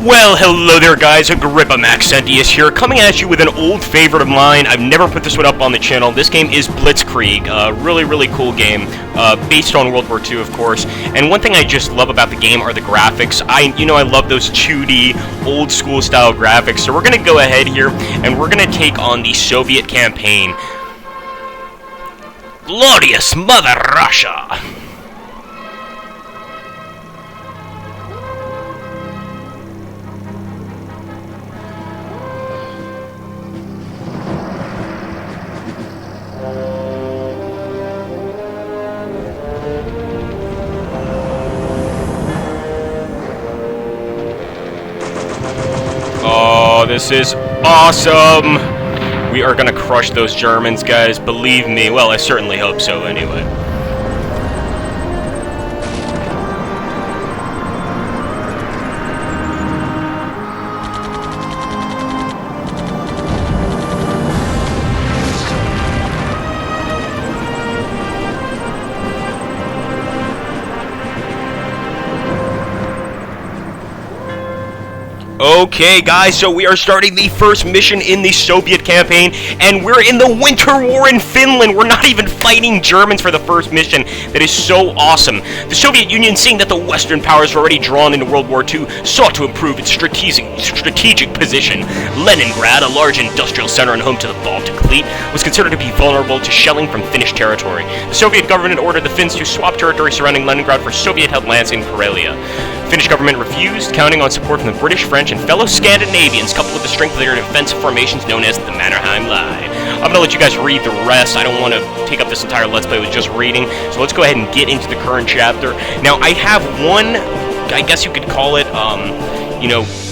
Well, hello there guys, Agrippa Maxentius here, coming at you with an old favorite of mine. I've never put this one up on the channel. This game is Blitzkrieg, a really cool game, based on World War II, of course. And one thing I just love about the game are the graphics. I love those 2D, old school style graphics. So we're going to go ahead here, and we're going to take on the Soviet campaign. Glorious Mother Russia! Oh, this is awesome! We are gonna crush those Germans, guys, believe me. Well, I certainly hope so, anyway. Okay, guys, so we are starting the first mission in the Soviet campaign, and we're in the Winter War in Finland. We're not even fighting Germans for the first mission. That is so awesome. The Soviet Union, seeing that the Western powers were already drawn into World War II, sought to improve its strategic position. Leningrad, a large industrial center and home to the Baltic fleet, was considered to be vulnerable to shelling from Finnish territory. The Soviet government ordered the Finns to swap territory surrounding Leningrad for Soviet-held lands in Karelia. The Finnish government refused, counting on support from the British, French, and fellow Scandinavians, coupled with the strength of their defensive formations known as the Mannerheim Line. I'm going to let you guys read the rest. I don't want to take up this entire Let's Play with just reading, so let's go ahead and get into the current chapter. Now, I have one, I guess you could call it,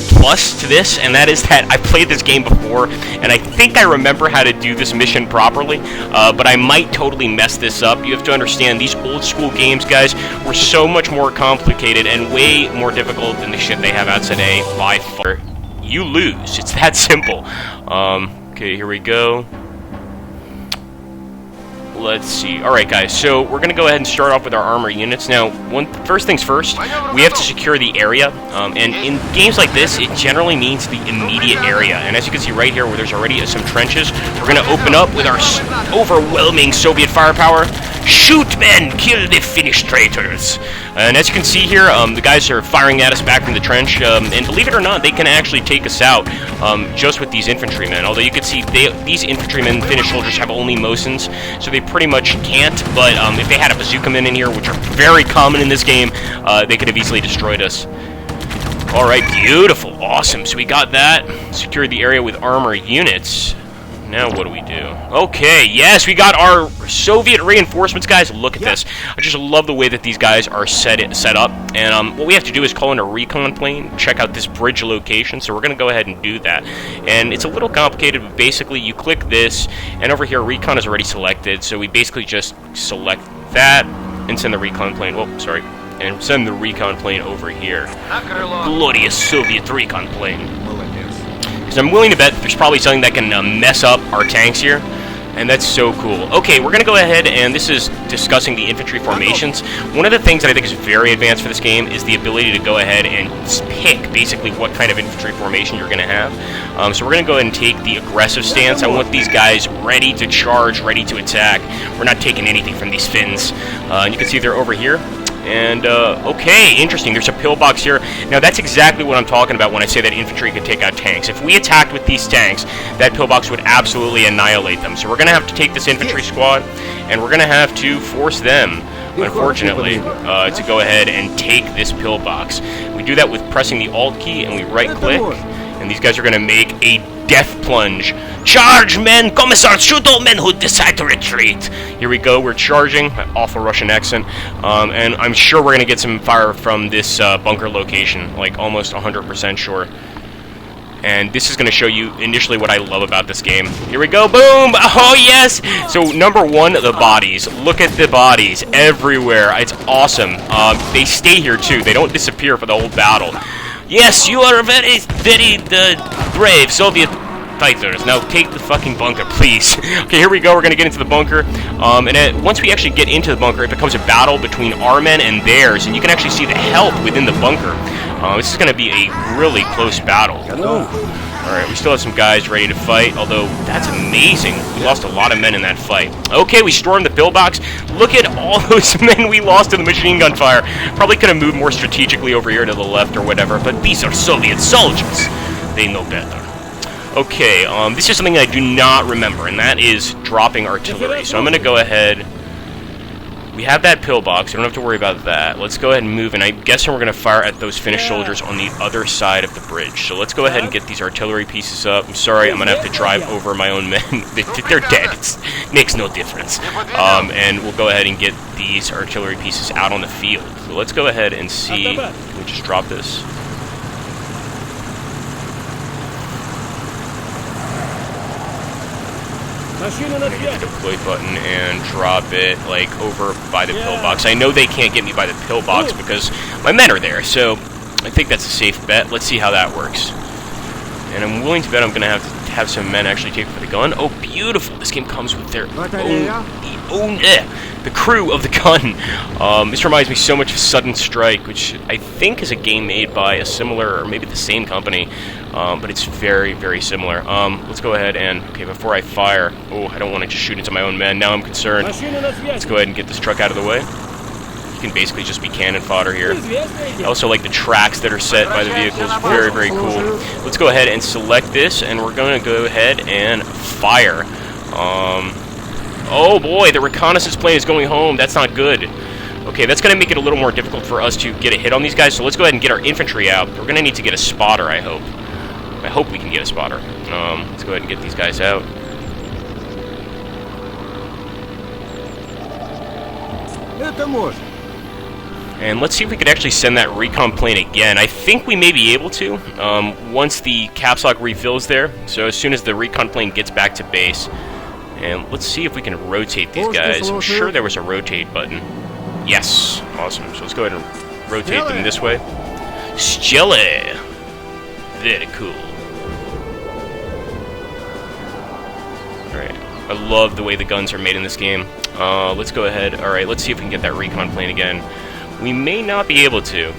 plus to this, and that is that I've played this game before, and I think I remember how to do this mission properly, but I might totally mess this up. You have to understand, these old school games, guys, were so much more complicated and way more difficult than the shit they have out today by far. You lose. It's that simple. Okay, here we go. Let's see. Alright, guys, so we're going to go ahead and start off with our armor units. Now, first things first, we have to secure the area, and in games like this, it generally means the immediate area. And as you can see right here, where there's already some trenches, we're going to open up with our overwhelming Soviet firepower. Shoot, men! Kill the Finnish traitors! And as you can see here, the guys are firing at us back from the trench, and believe it or not, they can actually take us out just with these infantrymen. Although you can see these infantrymen, Finnish soldiers, have only Mosins, so they pretty much can't, but if they had a bazooka men in here, which are very common in this game, they could have easily destroyed us. Alright, beautiful, awesome. So we got that, secured the area with armor units. Now what do we do? Okay, yes, we got our Soviet reinforcements, guys. Look at this. I just love the way that these guys are set up. And what we have to do is call in a recon plane, check out this bridge location. So we're going to go ahead and do that. And it's a little complicated, but basically you click this, and over here recon is already selected. So we basically just select that and send the recon plane. Oh, sorry. And send the recon plane over here. Glorious Soviet recon plane. Because I'm willing to bet there's probably something that can mess up our tanks here, and that's so cool. Okay, we're going to go ahead, and this is discussing the infantry formations. One of the things that I think is very advanced for this game is the ability to go ahead and pick basically what kind of infantry formation you're going to have. So we're going to go ahead and take the aggressive stance. I want these guys ready to charge, ready to attack. We're not taking anything from these Finns. And you can see they're over here. And, okay, interesting. There's a pillbox here. Now, that's exactly what I'm talking about when I say that infantry could take out tanks. If we attacked with these tanks, that pillbox would absolutely annihilate them. So we're going to have to take this infantry squad, and we're going to have to force them, unfortunately, to go ahead and take this pillbox. We do that with pressing the Alt key, and we right-click, and these guys are going to make a death plunge. Charge, men! Commissar, shoot all men who decide to retreat! Here we go, we're charging. Awful Russian accent. And I'm sure we're going to get some fire from this bunker location. Like, almost 100% sure. And this is going to show you initially what I love about this game. Here we go, boom! Oh, yes! So, number one, the bodies. Look at the bodies everywhere. It's awesome. They stay here, too. They don't disappear for the whole battle. Yes, you are very brave Soviet fighters. Now take the fucking bunker, please. Okay, here we go. We're gonna get into the bunker. Once we actually get into the bunker, it becomes a battle between our men and theirs, and you can actually see the health within the bunker. This is gonna be a really close battle. Alright, we still have some guys ready to fight, although that's amazing. We lost a lot of men in that fight. Okay, we stormed the pillbox. Look at all those men we lost in the machine gun fire. Probably could have moved more strategically over here to the left or whatever, but these are Soviet soldiers. They know better. Okay, this is something I do not remember, and that is dropping artillery. So I'm going to go ahead. We have that pillbox. I don't have to worry about that. Let's go ahead and move, and I'm guessing we're going to fire at those Finnish soldiers on the other side of the bridge. So let's go ahead and get these artillery pieces up. I'm sorry, I'm going to have to drive over my own men. They're dead. It makes no difference. And we'll go ahead and get these artillery pieces out on the field. So let's go ahead and see. Can we just drop this? Hit the deploy button and drop it like over by the pillbox. I know they can't get me by the pillbox because my men are there, so I think that's a safe bet. Let's see how that works. And I'm willing to bet I'm going to have some men actually take for the gun. Oh, beautiful! This game comes with their own the crew of the gun. This reminds me so much of Sudden Strike, which I think is a game made by a similar, or maybe the same company, but it's very, very similar. Let's go ahead and, okay, before I fire, oh, I don't want to just shoot into my own men. Now I'm concerned. Let's go ahead and get this truck out of the way. You can basically just be cannon fodder here. I also like the tracks that are set by the vehicles. Very, very cool. Let's go ahead and select this, and we're going to go ahead and fire. Oh boy, the reconnaissance plane is going home. That's not good. Okay, that's going to make it a little more difficult for us to get a hit on these guys, so let's go ahead and get our infantry out. We're going to need to get a spotter, I hope. I hope we can get a spotter. Let's go ahead and get these guys out. And let's see if we could actually send that recon plane again. I think we may be able to once the caps lock refills there. So as soon as the recon plane gets back to base. And let's see if we can rotate these guys. I'm sure there was a rotate button. Yes. Awesome. So let's go ahead and rotate them this way. Stille. Very cool. Alright. I love the way the guns are made in this game. Let's go ahead. Alright, let's see if we can get that recon plane again. We may not be able to.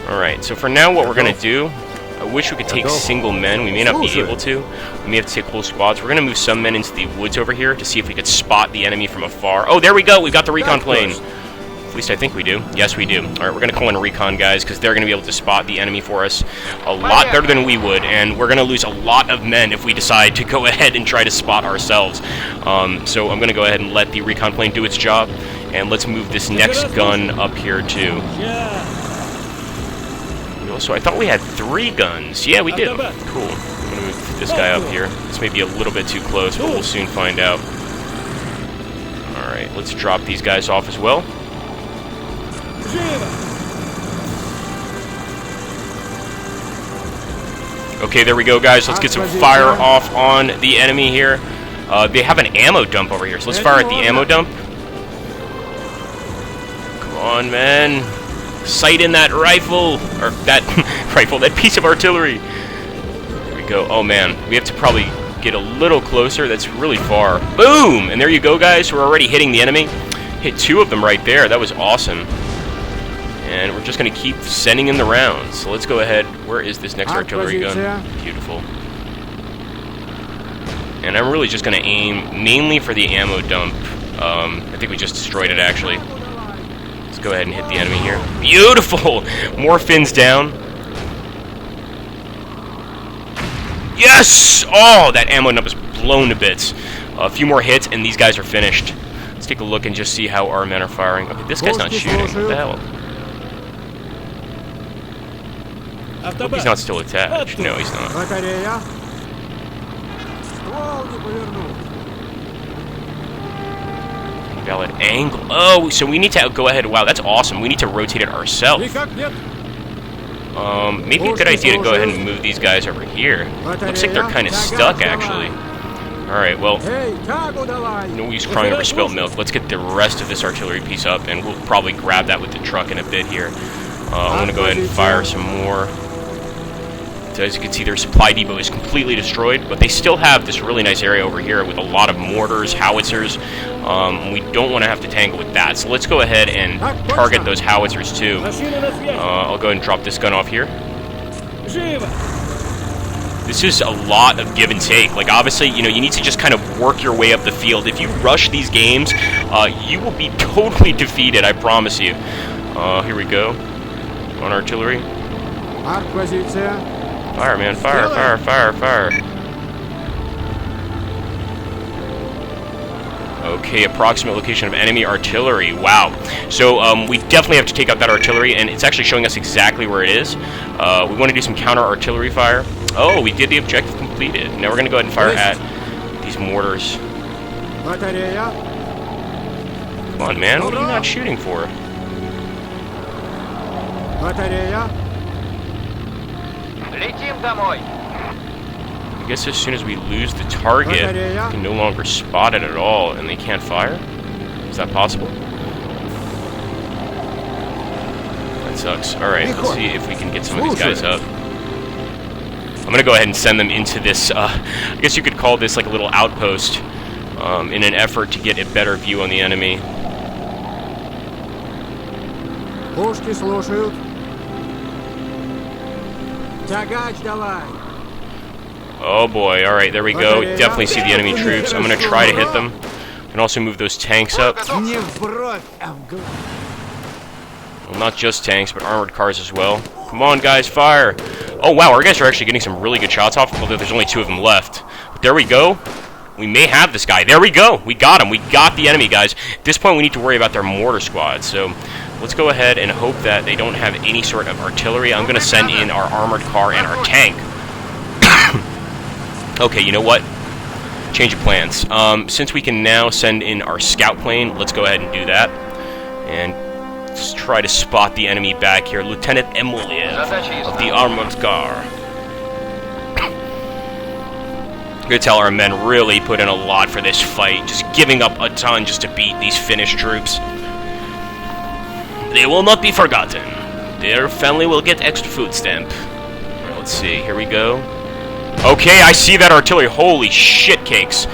Alright, so for now what we're going to do, I wish we could take single men. We may not be able to. We may have to take whole squads. We're going to move some men into the woods over here to see if we could spot the enemy from afar. Oh, there we go. We've got the recon plane. At least I think we do. Yes, we do. Alright, we're going to call in recon guys because they're going to be able to spot the enemy for us a lot better than we would. And we're going to lose a lot of men if we decide to go ahead and try to spot ourselves. So I'm going to go ahead and let the recon plane do its job. And let's move this next gun up here too. So I thought we had 3 guns. Yeah, we do. Cool. I'm going to move this guy up here. This may be a little bit too close, but we'll soon find out. Alright, let's drop these guys off as well. Okay, there we go, guys. Let's get some fire off on the enemy here. They have an ammo dump over here, so let's fire at the ammo dump. Come on, man. Sight in that rifle, or that rifle, that piece of artillery. There we go. Oh man, we have to probably get a little closer. That's really far. Boom! And there you go, guys. We're already hitting the enemy. Hit 2 of them right there. That was awesome. And we're just going to keep sending in the rounds. So let's go ahead. Where is this next artillery gun? Beautiful. And I'm really just going to aim mainly for the ammo dump. I think we just destroyed it, actually. Let's go ahead and hit the enemy here. Beautiful! More Finns down. Yes! Oh, that ammo dump is blown to bits. A few more hits, and these guys are finished. Let's take a look and just see how our men are firing. Okay, this guy's not shooting. What the hell? I hope he's not still attached. No, he's not. Valid angle. Oh, so we need to go ahead. Wow, that's awesome. We need to rotate it ourselves. Maybe a good idea to go ahead and move these guys over here. Looks like they're kind of stuck, actually. Alright, well, no use crying over spilt milk. Let's get the rest of this artillery piece up, and we'll probably grab that with the truck in a bit here. I'm going to go ahead and fire some more So as you can see, their supply depot is completely destroyed, but they still have this really nice area over here with a lot of mortars, howitzers. We don't want to have to tangle with that, so let's go ahead and target those howitzers too. I'll go ahead and drop this gun off here. This is a lot of give and take. Like, obviously, you know, you need to just kind of work your way up the field. If you rush these games, you will be totally defeated, I promise you. Here we go. On artillery. Fire, man. Fire, fire, fire, fire. Okay, approximate location of enemy artillery. Wow. So, we definitely have to take out that artillery, and it's actually showing us exactly where it is. We want to do some counter-artillery fire. Oh, we did the objective completed. Now we're going to go ahead and fire at these mortars. Come on, man. What are you not shooting for? I guess as soon as we lose the target, we can no longer spot it at all, and they can't fire? Is that possible? That sucks. Alright, let's see if we can get some of these guys up. I'm going to go ahead and send them into this, I guess you could call this like a little outpost, in an effort to get a better view on the enemy. Oh boy, alright, there we go. Definitely see the enemy troops. I'm going to try to hit them. And also move those tanks up. Well, not just tanks, but armored cars as well. Come on, guys, fire! Oh wow, our guys are actually getting some really good shots off, although there's only 2 of them left. But there we go. We may have this guy. There we go! We got him. We got the enemy, guys. At this point, we need to worry about their mortar squad. So, let's go ahead and hope that they don't have any sort of artillery. I'm going to send in our armored car and our tank. Okay, you know what? Change of plans. Since we can now send in our scout plane, let's go ahead and do that. And let's try to spot the enemy back here. Lieutenant Emiliev of the armored car. You can tell our men really put in a lot for this fight, just giving up a ton just to beat these Finnish troops. They will not be forgotten. Their family will get extra food stamp. Let's see, here we go. Okay, I see that artillery. Holy shit cakes.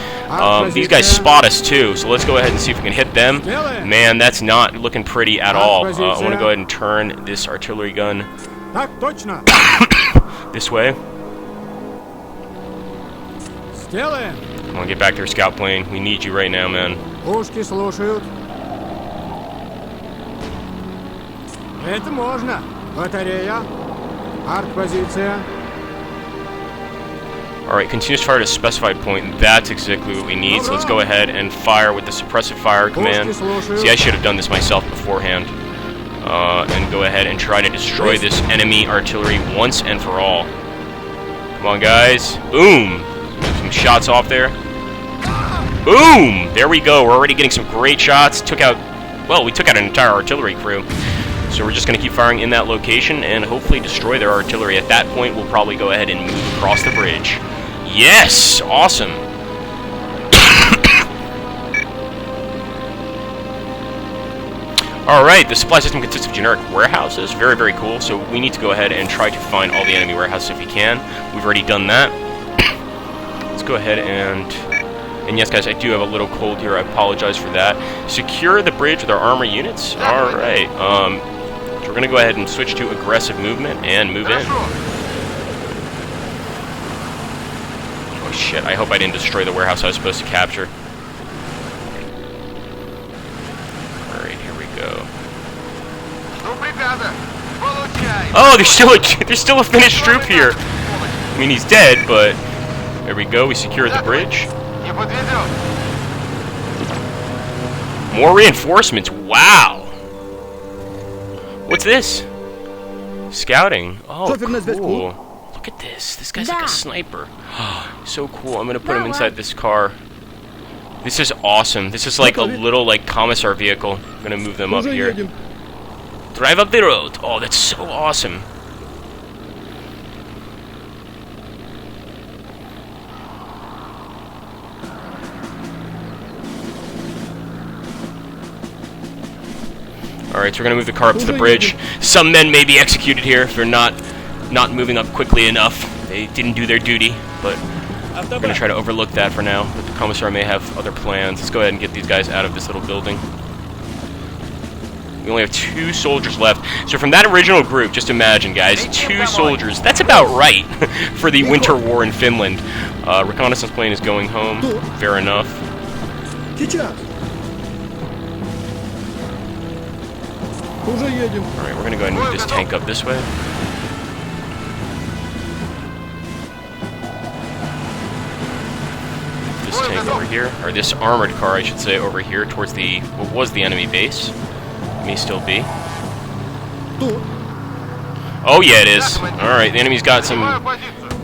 These guys spot us too, so let's go ahead and see if we can hit them. Man, that's not looking pretty at all. I want to go ahead and turn this artillery gun this way. Come on, get back there, scout plane. We need you right now, man. Alright, continuous fire to specified point. That's exactly what we need. So let's go ahead and fire with the suppressive fire command. See, I should have done this myself beforehand. And go ahead and try to destroy this enemy artillery once and for all. Come on, guys. Boom! Some shots off there. Boom! There we go. We're already getting some great shots. We took out an entire artillery crew. So we're just going to keep firing in that location and hopefully destroy their artillery. At that point, we'll probably go ahead and move across the bridge. Yes! Awesome! Alright, the supply system consists of generic warehouses. Very, very cool. So we need to go ahead and try to find all the enemy warehouses if we can. We've already done that. Let's go ahead and yes, guys, I do have a little cold here. I apologize for that. Secure the bridge with our armor units. Alright. So we're going to go ahead and switch to aggressive movement and move in. Oh shit, I hope I didn't destroy the warehouse I was supposed to capture. Alright, here we go. Oh, there's still a Finnish troop here. I mean, he's dead, but there we go. We secured the bridge. More reinforcements. Wow. What's this? Scouting. Oh, cool. Look at this. This guy's like a sniper. So cool. I'm going to put him inside this car. This is awesome. This is like a little like commissar vehicle. I'm going to move them up here. Drive up the road. Oh, that's so awesome. Alright, so we're going to move the car up to the bridge. Some men may be executed here if they're not not moving up quickly enough. They didn't do their duty, but we're going to try to overlook that for now. But the Commissar may have other plans. Let's go ahead and get these guys out of this little building. We only have 2 soldiers left. So from that original group, just imagine, guys, 2 soldiers. That's about right for the Winter War in Finland. Reconnaissance plane is going home. Fair enough. Alright, we're going to go ahead and move this tank up this way. This tank over here, or this armored car, I should say, over here towards the, what was the enemy base. May still be. Oh yeah, it is. Alright, the enemy's got some,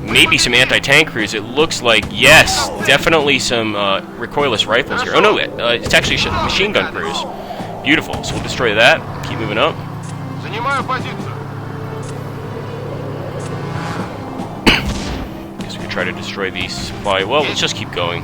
maybe some anti-tank crews. It looks like, yes, definitely some recoilless rifles here. Oh no, it's actually machine gun crews. Beautiful, so we'll destroy that. Keep moving up. Guess we could try to destroy the supply. Well, let's just keep going.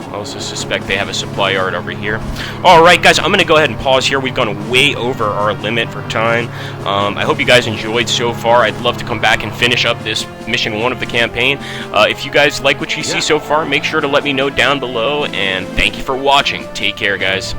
I also suspect they have a supply yard over here. Alright guys, I'm going to go ahead and pause here. We've gone way over our limit for time. I hope you guys enjoyed so far. I'd love to come back and finish up this mission 1 of the campaign. If you guys like what you see so far, make sure to let me know down below. And thank you for watching. Take care, guys.